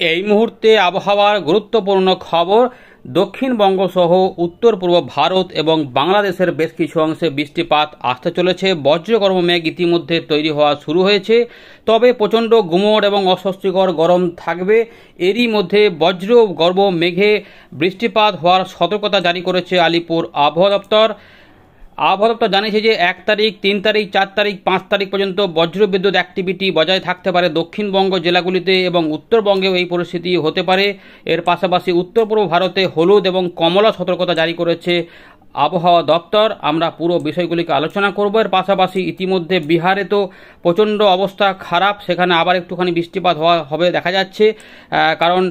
এই মুহূর্তে আবহাওয়ার গুরুত্বপূর্ণ খবর। দক্ষিণবঙ্গ সহ উত্তর পূর্ব ভারত এবং বাংলাদেশের বেশ কিছু অংশে বৃষ্টিপাত আসতে চলেছে। বজ্রগর্ভ মেঘ ইতিমধ্যে তৈরি হওয়া শুরু হয়েছে, তবে প্রচণ্ড গুমোট এবং অস্বস্তিকর গরম থাকবে। এরই মধ্যে বজ্রগর্ভ মেঘে বৃষ্টিপাত হওয়ার সতর্কতা জারি করেছে আলিপুর আবহাওয়া দপ্তর। আবহাওয়া দপ্তর জানিয়েছে যে 1 তারিখ, 3 তারিখ, 4 তারিখ, 5 তারিখ পর্যন্ত বজ্রবিদ্যুৎ অ্যাক্টিভিটি বজায় থাকতে পারে দক্ষিণবঙ্গ জেলাগুলিতে এবং উত্তরবঙ্গেও এই পরিস্থিতি হতে পারে। এর পাশাপাশি উত্তর পূর্ব ভারতে হলুদ এবং কমলা সতর্কতা জারি করেছে আবহাওয়া দপ্তর। আমরা পুরো বিষয়গুলিকে আলোচনা করব। এর পাশাপাশি ইতিমধ্যে বিহারে তো প্রচণ্ড অবস্থা খারাপ, সেখানে আবার একটুখানি বৃষ্টিপাত হবে দেখা যাচ্ছে, কারণ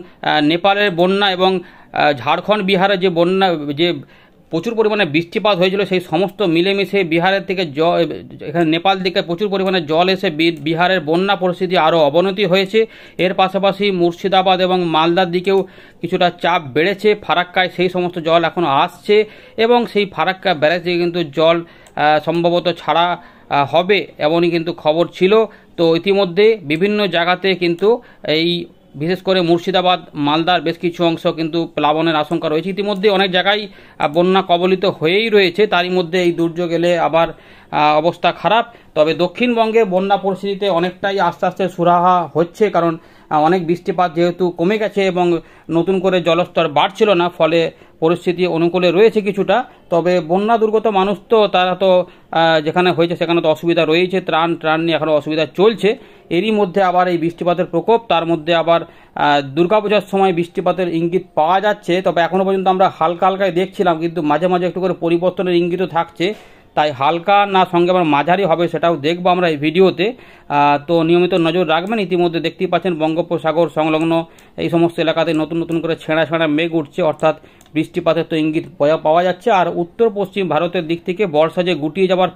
নেপালের বন্যা এবং ঝাড়খণ্ড বিহারে যে বন্যা, যে প্রচুর পরিমাণে বৃষ্টিপাত হয়েছিল, সেই সমস্ত মিলেমিশে বিহারের থেকে এখানে নেপাল দিকে প্রচুর পরিমাণে জল এসে বিহারের বন্যা পরিস্থিতি আরও অবনতি হয়েছে। এর পাশাপাশি মুর্শিদাবাদ এবং মালদার দিকেও কিছুটা চাপ বেড়েছে। ফারাক্কায় সেই সমস্ত জল এখনও আসছে এবং সেই ফারাক্কা ব্যারেজ থেকে কিন্তু জল সম্ভবত ছাড়া হবে এমনই কিন্তু খবর ছিল। তো ইতিমধ্যে বিভিন্ন জায়গাতে কিন্তু এই বিশেষ করে মুর্শিদাবাদ, মালদার বেশ কিছু অংশ কিন্তু প্লাবনের আশঙ্কা রয়েছে। ইতিমধ্যে অনেক জায়গায় বন্যা কবলিত হয়েই রয়েছে, তারই মধ্যে এই দুর্যোগ এলে আবার অবস্থা খারাপ। তবে দক্ষিণবঙ্গে বন্যা পরিস্থিতিতে অনেকটাই আস্তে আস্তে সুরাহা হচ্ছে, কারণ অনেক বৃষ্টিপাত যেহেতু কমে গেছে এবং নতুন করে জলস্তর বাড়ছিল না, ফলে পরিস্থিতি অনুকূলে রয়েছে কিছুটা। তবে বন্যা দুর্গত মানুষ তো তারা তো যেখানে হয়েছে সেখানে তো অসুবিধা রয়েছে, ত্রাণ নিয়ে এখনও অসুবিধা চলছে। এরই মধ্যে আবার এই বৃষ্টিপাতের প্রকোপ, তার মধ্যে আবার দুর্গাপূজার সময় বৃষ্টিপাতের ইঙ্গিত পাওয়া যাচ্ছে। তবে এখনও পর্যন্ত আমরা হালকা হালকায় দেখছিলাম, কিন্তু মাঝে মাঝে একটু করে পরিবর্তনের ইঙ্গিতও থাকছে। তাই হালকা না সঙ্গে আবার মাঝারি হবে সেটাও দেখবো আমরা এই ভিডিওতে। তো নিয়মিত নজর রাখবেন। ইতিমধ্যে দেখতেই পাচ্ছেন বঙ্গোপসাগর সংলগ্ন এই সমস্ত এলাকাতে নতুন নতুন করে ছেঁড়া ছেঁড়া মেঘ উঠছে, অর্থাৎ বৃষ্টিপাতের তো ইঙ্গিত পাওয়া যাচ্ছে। আর উত্তর পশ্চিম ভারতের দিক থেকে বর্ষা যে গুটিয়ে যাওয়ার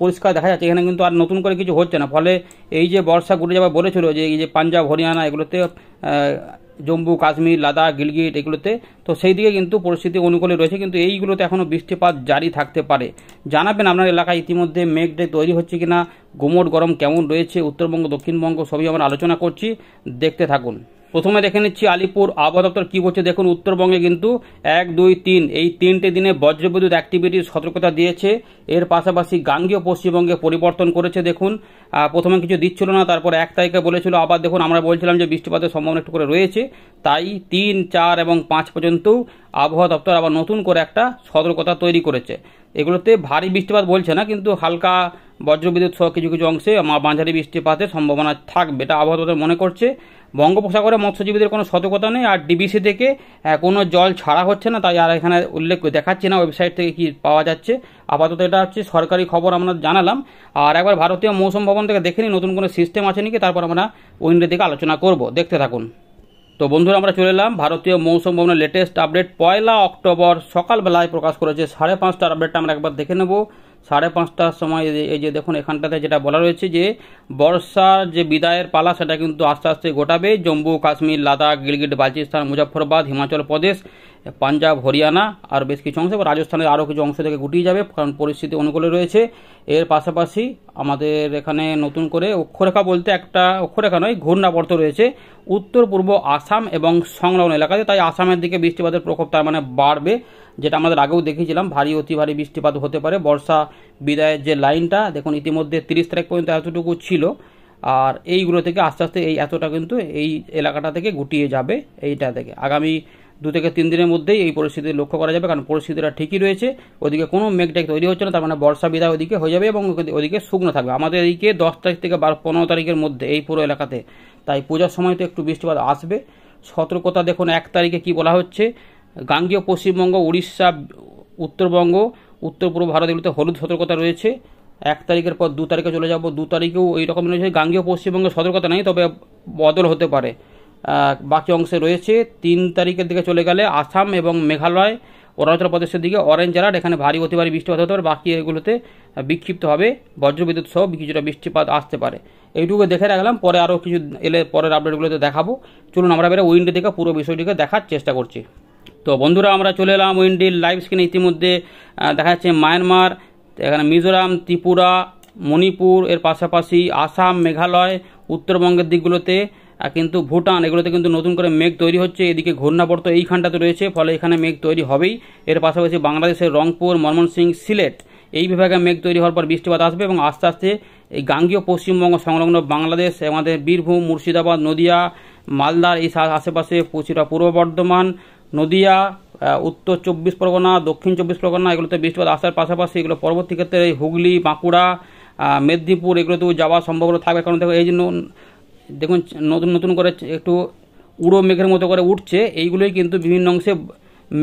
পরিষ্কার দেখা যাচ্ছে, এখানে কিন্তু আর নতুন করে কিছু হচ্ছে না। ফলে এই যে বর্ষা গুটিয়ে যাওয়া বলেছিল, যে এই যে পাঞ্জাব, হরিয়ানা এগুলোতে, জম্মু কাশ্মীর, লাদাখ, গিলগিট এগুলোতে, তো সেই দিকে কিন্তু পরিস্থিতি অনুকূলে রয়েছে, কিন্তু এইগুলোতে এখনও বৃষ্টিপাত জারি থাকতে পারে। জানাবেন আপনার এলাকায় ইতিমধ্যে মেঘটা তৈরি হচ্ছে কিনা, গুমোট গরম কেমন রয়েছে উত্তরবঙ্গ, দক্ষিণবঙ্গ সবই আমরা আলোচনা করছি, দেখতে থাকুন। প্রথমে দেখে নিচ্ছি আলিপুর আবহাওয়া দপ্তর কী বলছে। দেখুন, উত্তরবঙ্গে কিন্তু 1, 2, 3 এই 3টে দিনে বজ্রবিদ্যুৎ অ্যাক্টিভিটির সতর্কতা দিয়েছে। এর পাশাপাশি গাঙ্গেয় পশ্চিমবঙ্গে পরিবর্তন করেছে। দেখুন, প্রথমে কিছু দিচ্ছিল না, তারপর 1 তারিখে বলেছিল, আবার দেখুন আমরা বলছিলাম যে বৃষ্টিপাতের সম্ভাবনা একটু করে রয়েছে, তাই 3, 4 এবং 5 পর্যন্তও আবহাওয়া দপ্তর আবার নতুন করে একটা সতর্কতা তৈরি করেছে। এগুলোতে ভারী বৃষ্টিপাত বলছে না, কিন্তু হালকা বজ্রবিদ্যুৎ সহ কিছু কিছু অংশে মাঝারি বৃষ্টিপাতের সম্ভাবনা থাকবে, এটা আবহাওয়া দপ্তর মনে করছে। বঙ্গোপসাগরে মৎস্যজীবীদের কোনো সতর্কতা নেই, আর ডিবিসি থেকে কোনো জল ছাড়া হচ্ছে না, তাই আর এখানে উল্লেখ দেখাচ্ছি না ওয়েবসাইট থেকে কি পাওয়া যাচ্ছে। আপাতত এটা হচ্ছে সরকারি খবর আমরা জানালাম। আর একবার ভারতীয় মৌসুম ভবন থেকে দেখে নিই নতুন কোনো সিস্টেম আছে নাকি, তারপর আমরা উইন্ডের দিকে আলোচনা করব, দেখতে থাকুন। তো বন্ধুরা, আমরা চলে এলাম ভারতীয় মৌসুম ভবনের লেটেস্ট আপডেট 1 অক্টোবর সকালবেলায় প্রকাশ করেছে। 5:30টার আপডেটটা আমরা একবার দেখে নেব। 5:30টার সময় এই যে দেখুন, এখানটাতে যেটা বলা রয়েছে যে বর্ষার যে বিদায়ের পালা সেটা কিন্তু আস্তে আস্তে গোটাবে। জম্মু কাশ্মীর, লাদাখ, গিলগিট বালচিস্তান, মুজফ্ফরবাদ, হিমাচল প্রদেশ, পাঞ্জাব, হরিয়ানা আর বেশ কিছু অংশ, রাজস্থানের আরও কিছু অংশ থেকে গুটিয়ে যাবে, কারণ পরিস্থিতি অনুকূলে রয়েছে। এর পাশাপাশি আমাদের এখানে নতুন করে অক্ষরেখা বলতে একটা অক্ষরেখা নয়, ঘূর্ণাবর্ত রয়েছে উত্তর পূর্ব আসাম এবং সংলগ্ন এলাকাতে, তাই আসামের দিকে বৃষ্টিপাতের প্রকোপ তার মানে বাড়বে, যেটা আমাদের আগেও দেখিয়েছিলাম। ভারী অতি ভারী বৃষ্টিপাত হতে পারে। বর্ষা বিদায়ের যে লাইনটা দেখুন, ইতিমধ্যে 30 তারিখ পর্যন্ত এতটুকু ছিল, আর এইগুলো থেকে আস্তে আস্তে এই এতটা কিন্তু এই এলাকাটা থেকে গুটিয়ে যাবে। এইটা থেকে আগামী 2 থেকে 3 দিনের মধ্যেই এই পরিস্থিতি লক্ষ্য করা যাবে, কারণ পরিস্থিতিটা ঠিকই রয়েছে। ওদিকে কোনো মেঘটেক তৈরি হচ্ছে না, তার মানে বর্ষা বিদায় ওদিকে হয়ে যাবে এবং ওদিকে শুকনো থাকবে। আমাদের এদিকে 10 তারিখ থেকে 15 তারিখের মধ্যে এই পুরো এলাকাতে, তাই পূজার সময় তো একটু বৃষ্টিপাত আসবে। সতর্কতা দেখুন 1 তারিখে কি বলা হচ্ছে, গাঙ্গেয় পশ্চিমবঙ্গ, উড়িষ্যা, উত্তরবঙ্গ, উত্তর পূর্ব ভারত এগুলোতে হলুদ সতর্কতা রয়েছে। 1 তারিখের পর 2 তারিখে চলে যাব। 2 তারিখেও এই রকম রয়েছে। গাঙ্গেয় পশ্চিমবঙ্গে সতর্কতা নেই, তবে বদল হতে পারে, বাকি অংশে রয়েছে। 3 তারিখের দিকে চলে গেলে আসাম এবং মেঘালয়, অরুণাচল প্রদেশের দিকে অরেঞ্জ অ্যালার্ট, এখানে ভারী অতি ভারী বৃষ্টিপাত হতে পারে। বাকি এগুলোতে বিক্ষিপ্তভাবে বজ্রবিদ্যুৎ সহ কিছুটা বৃষ্টিপাত আসতে পারে। এইটুকু দেখে রাখলাম, পরে আরও কিছু এলে পরের আপডেটগুলোতে দেখাবো। চলুন আমরা বেরো উইন্ডো থেকে পুরো বিষয়টিকে দেখার চেষ্টা করছি। তো বন্ধুরা, আমরা চলে এলাম উইন্ডির লাইভ স্ক্রিনে। ইতিমধ্যে দেখা যাচ্ছে মায়ানমার, এখানে মিজোরাম, ত্রিপুরা, মণিপুর, এর পাশাপাশি আসাম, মেঘালয়, উত্তরবঙ্গের দিকগুলোতে কিন্তু ভুটান এগুলোতে কিন্তু নতুন করে মেঘ তৈরি হচ্ছে। এদিকে ঘূর্ণাবর্ত এইখানটাতে রয়েছে, ফলে এখানে মেঘ তৈরি হবেই। এর পাশাপাশি বাংলাদেশের রংপুর, ময়মনসিংহ, সিলেট এই বিভাগে মেঘ তৈরি হওয়ার পর বৃষ্টিপাত আসবে এবং আস্তে আস্তে এই গাঙ্গীয় পশ্চিমবঙ্গ সংলগ্ন বাংলাদেশ, আমাদের বীরভূম, মুর্শিদাবাদ, নদিয়া, মালদার এই আশেপাশে পূর্ব বর্ধমান, নদিয়া, উত্তর 24 পরগনা, দক্ষিণ 24 পরগনা এগুলোতে বৃষ্টিপাত আসার পাশাপাশি এগুলো পরবর্তী ক্ষেত্রে হুগলি, বাঁকুড়া, মেদিনীপুর এগুলোতেও যাওয়ার সম্ভাবনা থাকবে। কারণ দেখো এই জন্য দেখুন নতুন নতুন করে একটু উড়ো মেঘের মতো করে উঠছে, এইগুলোই কিন্তু বিভিন্ন অংশে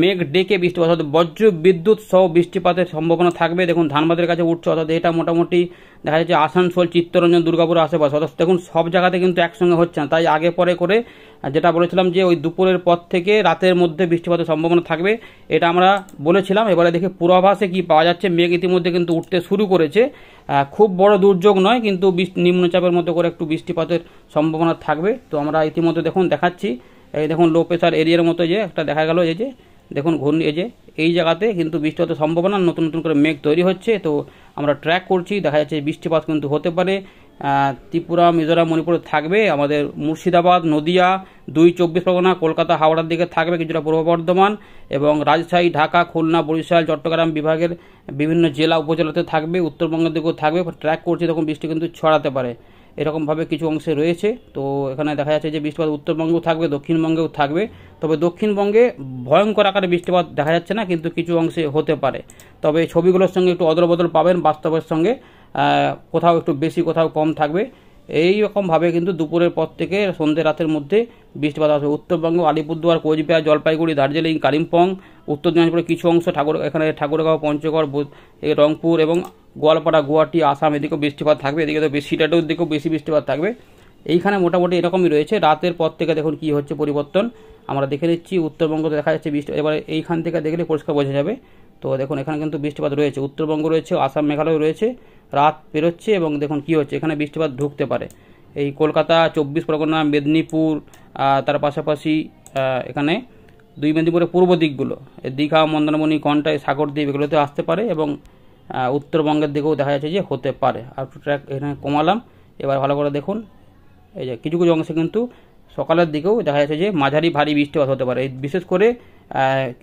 মেঘ ডেকে বৃষ্টিপাত, অর্থাৎ বজ্র বিদ্যুৎ সহ বৃষ্টিপাতের সম্ভাবনা থাকবে। দেখুন ধানবাদের কাছে উঠছে, অর্থাৎ এটা মোটামুটি দেখা যাচ্ছে আসানসোল, চিত্তরঞ্জন, দুর্গাপুর আশেপাশে, অর্থাৎ দেখুন সব জায়গাতে কিন্তু একসঙ্গে হচ্ছে না। তাই আগে পরে করে যেটা বলেছিলাম যে ওই দুপুরের পর থেকে রাতের মধ্যে বৃষ্টিপাতের সম্ভাবনা থাকবে, এটা আমরা বলেছিলাম। এবারে দেখে পূর্বাভাসে কি পাওয়া যাচ্ছে, মেঘ ইতিমধ্যে কিন্তু উঠতে শুরু করেছে। খুব বড় দুর্যোগ নয়, কিন্তু নিম্নচাপের মতো করে একটু বৃষ্টিপাতের সম্ভাবনা থাকবে। তো আমরা ইতিমধ্যে দেখুন দেখাচ্ছি, এই দেখুন লো প্রেশার এরিয়ার মতো যে একটা দেখা গেল, এই যে দেখুন ঘূর্ণি, এই জায়গাতে কিন্তু বৃষ্টিপাতের সম্ভাবনা, নতুন নতুন করে মেঘ তৈরি হচ্ছে। তো আমরা ট্র্যাক করছি, দেখা যাচ্ছে বৃষ্টিপাত কিন্তু হতে পারে। ত্রিপুরা, মিজোরাম, মণিপুরে থাকবে, আমাদের মুর্শিদাবাদ, নদিয়া, 24 পরগনা, কলকাতা, হাওড়ার দিকে থাকবে কিছুটা, পূর্ব বর্ধমান এবং রাজশাহী, ঢাকা, খুলনা, বরিশাল, চট্টগ্রাম বিভাগের বিভিন্ন জেলা উপজেলাতে থাকবে, উত্তরবঙ্গের দিকেও থাকবে। ট্র্যাক করছি, তখন বৃষ্টি কিন্তু ছড়াতে পারে, এরকমভাবে কিছু অংশে রয়েছে। তো এখানে দেখা যাচ্ছে যে বৃষ্টিপাত উত্তরবঙ্গেও থাকবে, দক্ষিণবঙ্গেও থাকবে। তবে দক্ষিণবঙ্গে ভয়ঙ্কর আকারে বৃষ্টিপাত দেখা যাচ্ছে না, কিন্তু কিছু অংশে হতে পারে। তবে ছবিগুলোর সঙ্গে একটু অদল বদল পাবেন, বাস্তবের সঙ্গে কোথাও একটু বেশি, কোথাও কম থাকবে। এই রকমভাবে কিন্তু দুপুরের পর থেকে সন্ধ্যে রাতের মধ্যে বৃষ্টিপাত আসবে। উত্তরবঙ্গ, আলিপুরদুয়ার, কোচবিহার, জলপাইগুড়ি, দার্জিলিং, কালিম্পং, উত্তর দিনাজপুরের কিছু অংশ, এখানে ঠাকুরগাঁও, পঞ্চগড়, রংপুর এবং গোয়ালপাড়া, গুয়াহাটি, আসাম এদিকেও বৃষ্টিপাত থাকবে। এদিকে তো সিলেটের দিকেও বেশি বৃষ্টিপাত থাকবে। এইখানে মোটামুটি এরকমই রয়েছে। রাতের পর থেকে দেখুন কি হচ্ছে পরিবর্তন, আমরা দেখে নিচ্ছি। উত্তরবঙ্গে দেখা যাচ্ছে বৃষ্টি, এবারে এইখান থেকে দেখলে পরিষ্কার বোঝা যাবে। তো দেখুন এখানে কিন্তু বৃষ্টিপাত রয়েছে, উত্তরবঙ্গ রয়েছে, আসাম, মেঘালয় রয়েছে। রাত পেরোচ্ছে এবং দেখুন কি হচ্ছে, এখানে বৃষ্টিপাত ঢুকতে পারে। এই কলকাতা, 24 পরগনা, মেদিনীপুর, তার পাশাপাশি এখানে মেদিনীপুরের পূর্ব দিকগুলো, দীঘা, মন্দারমণি, কন্টাই, সাগরদ্বীপ এগুলোতে আসতে পারে এবং উত্তরবঙ্গের দিকেও দেখা যাচ্ছে যে হতে পারে। আর ট্র্যাক এখানে কমালাম, এবার ভালো করে দেখুন, এই যে কিছু কিছু অংশে কিন্তু সকালের দিকেও দেখা যাচ্ছে যে মাঝারি ভারী বৃষ্টিপাত হতে পারে। বিশেষ করে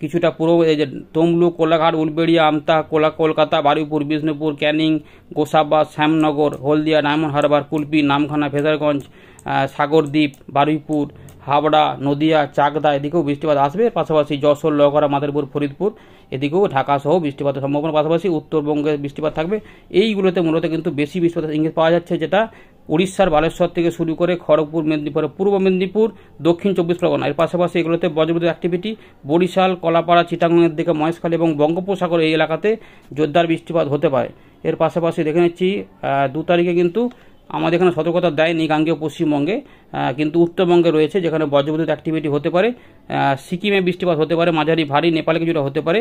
কিছুটা পুরো এই যে তমলু, কোলাঘাট, উলবেড়িয়া, আমতা, কলকাতা, বারুইপুর, বিষ্ণুপুর, ক্যানিং, গোসাবা, শ্যামনগর, হলদিয়া, ডায়মন্ড হারবার, কুলপি, নামখানা, ফেজারগঞ্জ, সাগরদ্বীপ, বারুইপুর, হাবড়া, নদিয়া, চাকদা এদিকেও বৃষ্টিপাত আসবে। পাশাপাশি যশোর, লোহাগড়া, মাদারীপুর, ফরিদপুর এদিকেও ঢাকা সহ বৃষ্টিপাতের সম্ভাবনা, পাশাপাশি উত্তরবঙ্গে বৃষ্টিপাত থাকবে। এইগুলোতে মূলত কিন্তু বেশি বৃষ্টিপাতের ইঙ্গিত পাওয়া যাচ্ছে, যেটা উড়িষ্যার বালেশ্বর থেকে শুরু করে খড়গপুর, মেদিনীপুর, পূর্ব মেদিনীপুর, দক্ষিণ 24 পরগনা, এর পাশাপাশি এগুলোতে বজ্রবিদ্যুৎ অ্যাক্টিভিটি বরিশাল, কলাপাড়া, চিটাগাংয়ের দিকে, মহেশখালী এবং বঙ্গোপসাগর এই এলাকাতে জোরদার বৃষ্টিপাত হতে পারে। এর পাশাপাশি দেখে নিচ্ছি 2 তারিখে কিন্তু আমাদের এখানে সতর্কতা দেয়নি গাঙ্গেয় পশ্চিমবঙ্গে, কিন্তু উত্তরবঙ্গে রয়েছে, যেখানে বজ্রবিদ্যুৎ অ্যাক্টিভিটি হতে পারে। সিকিমে বৃষ্টিপাত হতে পারে মাঝারি ভারী, নেপালে কিছুটা হতে পারে।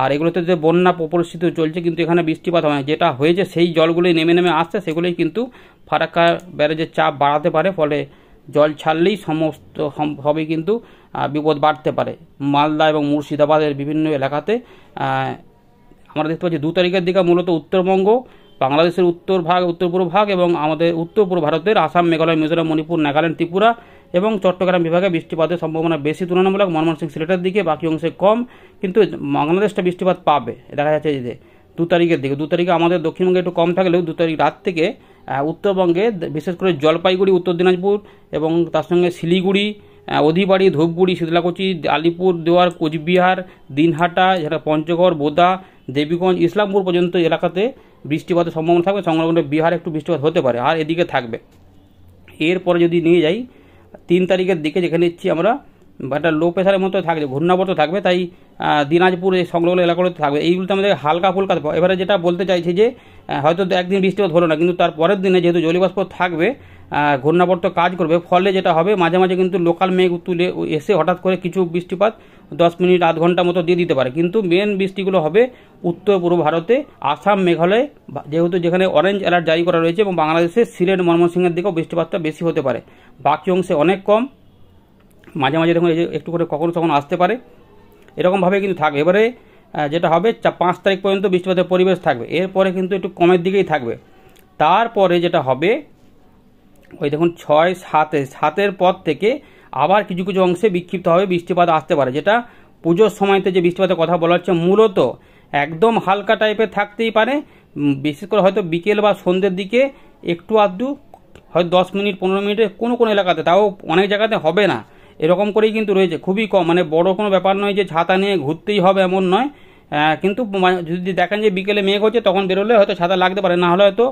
আর এগুলোতে যে বন্যা পরিস্থিতি চলছে, কিন্তু এখানে বৃষ্টিপাত হয় না, যেটা হয়েছে সেই জলগুলোই নেমে নেমে আসছে, সেগুলোই কিন্তু ফারাক্কা ব্যারেজের চাপ বাড়াতে পারে, ফলে জল ছাড়লেই সমস্ত সবই কিন্তু বিপদ বাড়তে পারে। মালদা এবং মুর্শিদাবাদের বিভিন্ন এলাকাতে আমরা দেখতে পাচ্ছি 2 তারিখের দিকে মূলত উত্তরবঙ্গ, বাংলাদেশের উত্তর পূর্ব ভাগ এবং আমাদের উত্তর পূর্ব ভারতের আসাম, মেঘালয়, মিজোরাম, মণিপুর, নাগাল্যান্ড, ত্রিপুরা এবং চট্টগ্রাম বিভাগে বৃষ্টিপাতের সম্ভাবনা বেশি তুলনামূলক। ময়মনসিংহ, সিলেটের দিকে বাকি অংশে কম, কিন্তু বাংলাদেশটা বৃষ্টিপাত পাবে দেখা যাচ্ছে যে 2 তারিখের দিকে। 2 তারিখে আমাদের দক্ষিণবঙ্গে একটু কম থাকলেও 2 তারিখ রাত থেকে উত্তরবঙ্গে বিশেষ করে জলপাইগুড়ি, উত্তর দিনাজপুর এবং তার সঙ্গে শিলিগুড়ি, অধিবাড়ি, ধূপগুড়ি, শীতলাকুচি, আলিপুরদুয়ার, কোচবিহার, দিনহাটা, যেটা পঞ্চগড়, বোদা, দেবীগঞ্জ, ইসলামপুর পর্যন্ত এলাকাতে বৃষ্টিপাতের সম্ভাবনা থাকবে। সংলগ্ন বিহারে একটু বৃষ্টিপাত হতে পারে, আর এদিকে থাকবে। এরপরে যদি নিয়ে যাই 3 তারিখের দিকে, যেখানে নিচ্ছি আমরা একটা লো প্রেশারের মতো থাকবে, ঘূর্ণাবর্ত থাকবে, তাই দিনাজপুর এই সংলগ্ন এলাকাগুলোতে থাকবে। এইগুলোতে আমাদের হালকা ফুলকা। এবারে যেটা বলতে চাইছি যে হয়তো একদিন বৃষ্টিপাত হলো না, কিন্তু তার পরের দিনে যেহেতু জলীয়বাষ্প থাকবে, ঘূর্ণাবর্ত কাজ করবে, ফলে যেটা হবে মাঝে মাঝে কিন্তু লোকাল মেঘ তুলে এসে হঠাৎ করে কিছু বৃষ্টিপাত 10 মিনিট, আধ ঘন্টা মতো দিয়ে দিতে পারে। কিন্তু মেন বৃষ্টিগুলো হবে উত্তর পূর্ব ভারতে, আসাম, মেঘালয়, যেহেতু যেখানে অরেঞ্জ অ্যালার্ট জারি করা রয়েছে, এবং বাংলাদেশের সিলেট, ময়মনসিংহের দিকেও বৃষ্টিপাতটা বেশি হতে পারে। বাকি অংশে অনেক কম, মাঝে মাঝে দেখুন এই যে একটু করে কখনো কখনো আসতে পারে, এরকমভাবে কিন্তু থাকবে। এবারে যেটা হবে 5 তারিখ পর্যন্ত বৃষ্টিপাতের পরিবেশ থাকবে, এরপরে কিন্তু একটু কমের দিকেই থাকবে। তারপরে যেটা হবে ওই দেখুন 6-7-7-এর পর থেকে আবার কিছু কিছু অংশে বিক্ষিপ্তভাবে বৃষ্টিপাত আসতে পারে, যেটা পুজোর সময়তে যে বৃষ্টিপাতের কথা বলা হচ্ছে মূলত একদম হালকা টাইপের থাকতেই পারে। বিশেষ করে হয়তো বিকেল বা সন্ধ্যের দিকে একটু আধটু, হয়তো 10 মিনিট 15 মিনিটে কোনো কোনো এলাকাতে, তাও অনেক জায়গাতে হবে না, এরকম করেই কিন্তু রয়েছে, খুবই কম, মানে বড় কোনো ব্যাপার নয় যে ছাতা নিয়ে ঘুরতেই হবে এমন নয়। কিন্তু যদি দেখেন যে বিকেলে মেঘ হচ্ছে তখন বেরোলে হয়তো ছাতা লাগতে পারে, না হলে হয়তো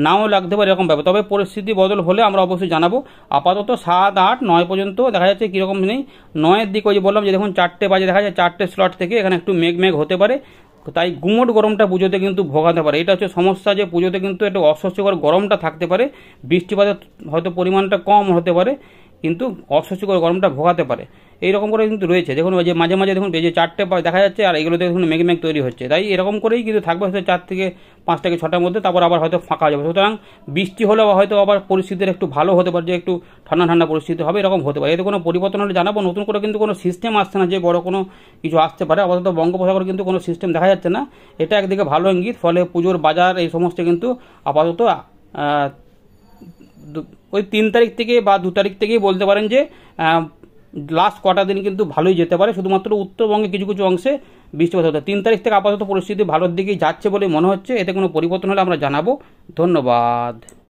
নাও লাগতে পারে, এরকম ব্যাপার। তবে পরিস্থিতি বদল হলে আমরা অবশ্যই জানাবো। আপাতত 7-8-9 পর্যন্ত দেখা যাচ্ছে কীরকম নেই। 9-এর দিকে ওই যে বললাম যে দেখুন 4টে বাজে দেখা যায় 4টে স্লট থেকে এখানে একটু মেঘ মেঘ হতে পারে, তাই গুমোট গরমটা পুজোতে কিন্তু ভোগাতে পারে। এটা হচ্ছে সমস্যা, যে পুজোতে কিন্তু একটু অস্বস্তিকর গরমটা থাকতে পারে, বৃষ্টিপাতের হয়তো পরিমাণটা কম হতে পারে, কিন্তু অস্বস্তিকর গরমটা ভোগাতে পারে। এইরকম করে কিন্তু রয়েছে, দেখুন ওই যে মাঝে মাঝে দেখুন এই যে 4টে দেখা যাচ্ছে আর এগুলোতে দেখুন মেঘ মেঘ তৈরি হচ্ছে, তাই এরকম করেই কিন্তু থাকবে হয়তো 4 থেকে 5 থেকে 6টার মধ্যে, তারপর আবার হয়তো ফাঁকা যাবে। সুতরাং বৃষ্টি হলেও হয়তো আবার পরিস্থিতির একটু ভালো হতে পারে, যে একটু ঠান্ডা ঠান্ডা পরিস্থিতি হবে, এরকম হতে পারে। এতে কোনো পরিবর্তন হলে জানাবো। নতুন করে কিন্তু কোনো সিস্টেম আসছে না যে বড় কোনো কিছু আসতে পারে, আপাতত বঙ্গোপসাগরে কিন্তু কোনো সিস্টেম দেখা যাচ্ছে না, এটা একদিকে ভালো ইঙ্গিত। ফলে পুজোর বাজার এই সমস্ত কিন্তু আপাতত ওই 3 তারিখ থেকে বা 2 তারিখ থেকেই বলতে পারেন যে লাস্ট কটা দিন কিন্তু ভালোই যেতে পারে, শুধুমাত্র উত্তরবঙ্গে কিছু কিছু অংশে বৃষ্টিপাত হতে। 3 তারিখ থেকে আপাতত পরিস্থিতি ভালোর দিকেই যাচ্ছে বলে মনে হচ্ছে, এতে কোনো পরিবর্তন হলে আমরা জানাবো। ধন্যবাদ।